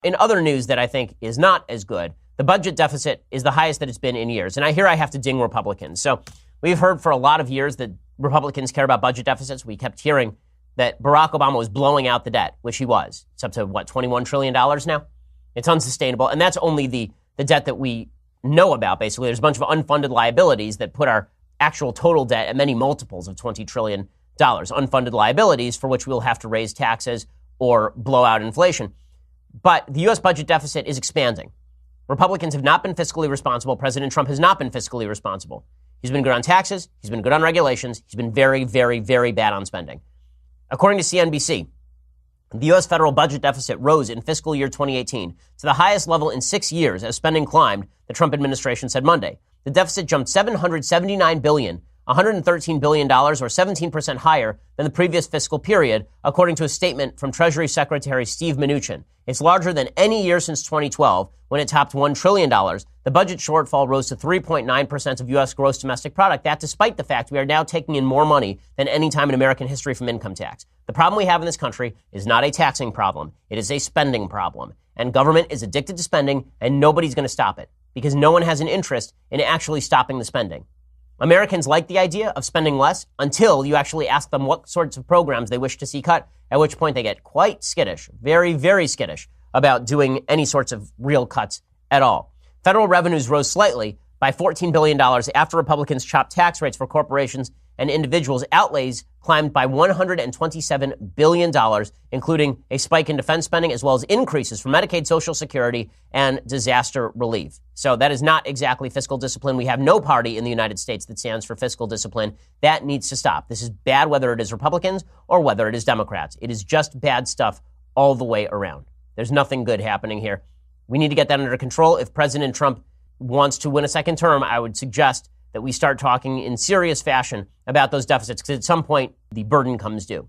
In other news that I think is not as good, the budget deficit is the highest that it's been in years. And I have to ding Republicans. So we've heard for a lot of years that Republicans care about budget deficits. We kept hearing that Barack Obama was blowing out the debt, which he was. It's up to, $21 trillion now? It's unsustainable. And that's only the debt that we know about, basically. There's a bunch of unfunded liabilities that put our actual total debt at many multiples of $20 trillion. Unfunded liabilities for which we'll have to raise taxes or blow out inflation. But the U.S. budget deficit is expanding. Republicans have not been fiscally responsible. President Trump has not been fiscally responsible. He's been good on taxes. He's been good on regulations. He's been very, very, very bad on spending. According to CNBC, the U.S. federal budget deficit rose in fiscal year 2018 to the highest level in 6 years as spending climbed, the Trump administration said Monday. The deficit jumped $779 billion, $113 billion, or 17% higher than the previous fiscal period, according to a statement from Treasury Secretary Steve Mnuchin. It's larger than any year since 2012, when it topped $1 trillion. The budget shortfall rose to 3.9% of U.S. gross domestic product. That despite the fact we are now taking in more money than any time in American history from income tax. The problem we have in this country is not a taxing problem. It is a spending problem. And government is addicted to spending, and nobody's going to stop it, because no one has an interest in actually stopping the spending. Americans like the idea of spending less until you actually ask them what sorts of programs they wish to see cut, at which point they get quite skittish, very, very skittish about doing any sorts of real cuts at all. Federal revenues rose slightly by $14 billion after Republicans chopped tax rates for corporations and individuals. Outlays climbed by $127 billion, including a spike in defense spending, as well as increases for Medicaid, Social Security, and disaster relief. So that is not exactly fiscal discipline. We have no party in the United States that stands for fiscal discipline. That needs to stop. This is bad whether it is Republicans or whether it is Democrats. It is just bad stuff all the way around. There's nothing good happening here. We need to get that under control. If President Trump wants to win a second term, I would suggest that we start talking in serious fashion about those deficits, because at some point the burden comes due.